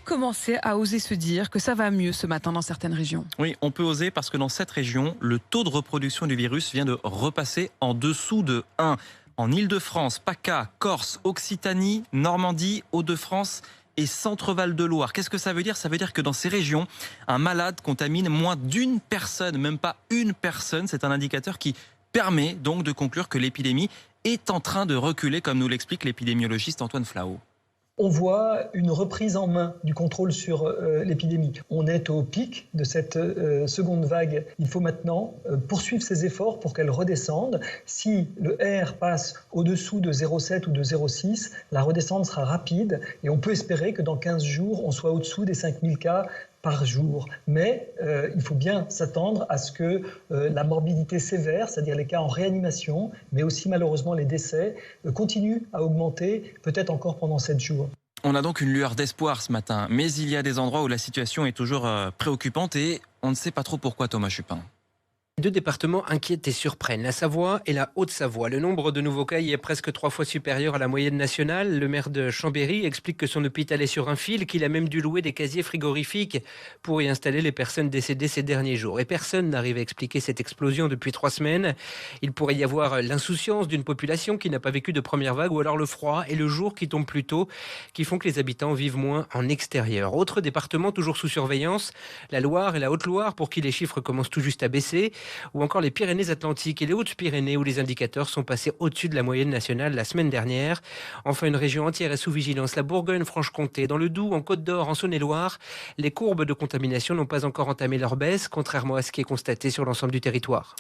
commencer à oser se dire que ça va mieux ce matin dans certaines régions? Oui, on peut oser parce que dans cette région, le taux de reproduction du virus vient de repasser en dessous de 1. En Île-de-France, PACA, Corse, Occitanie, Normandie, Hauts-de-France et Centre-Val de Loire. Qu'est-ce que ça veut dire? Ça veut dire que dans ces régions, un malade contamine moins d'une personne, même pas une personne. C'est un indicateur qui permet donc de conclure que l'épidémie est en train de reculer, comme nous l'explique l'épidémiologiste Antoine Flahault. On voit une reprise en main du contrôle sur l'épidémie. On est au pic de cette seconde vague. Il faut maintenant poursuivre ces efforts pour qu'elle redescende. Si le R passe au-dessous de 0,7 ou de 0,6, la redescente sera rapide et on peut espérer que dans 15 jours, on soit au-dessous des 5000 cas par jour. Mais il faut bien s'attendre à ce que la morbidité sévère, c'est-à-dire les cas en réanimation, mais aussi malheureusement les décès, continuent à augmenter, peut-être encore pendant 7 jours. On a donc une lueur d'espoir ce matin, mais il y a des endroits où la situation est toujours préoccupante et on ne sait pas trop pourquoi, Thomas Chupin. Deux départements inquiètent et surprennent, la Savoie et la Haute-Savoie. Le nombre de nouveaux cas y est presque 3 fois supérieur à la moyenne nationale. Le maire de Chambéry explique que son hôpital est sur un fil, qu'il a même dû louer des casiers frigorifiques pour y installer les personnes décédées ces derniers jours. Et personne n'arrive à expliquer cette explosion depuis 3 semaines. Il pourrait y avoir l'insouciance d'une population qui n'a pas vécu de première vague ou alors le froid et le jour qui tombe plus tôt qui font que les habitants vivent moins en extérieur. Autre département toujours sous surveillance, la Loire et la Haute-Loire pour qui les chiffres commencent tout juste à baisser, ou encore les Pyrénées-Atlantiques et les Hautes-Pyrénées où les indicateurs sont passés au-dessus de la moyenne nationale la semaine dernière. Enfin, une région entière est sous vigilance, la Bourgogne-Franche-Comté. Dans le Doubs, en Côte-d'Or, en Saône-et-Loire, les courbes de contamination n'ont pas encore entamé leur baisse, contrairement à ce qui est constaté sur l'ensemble du territoire.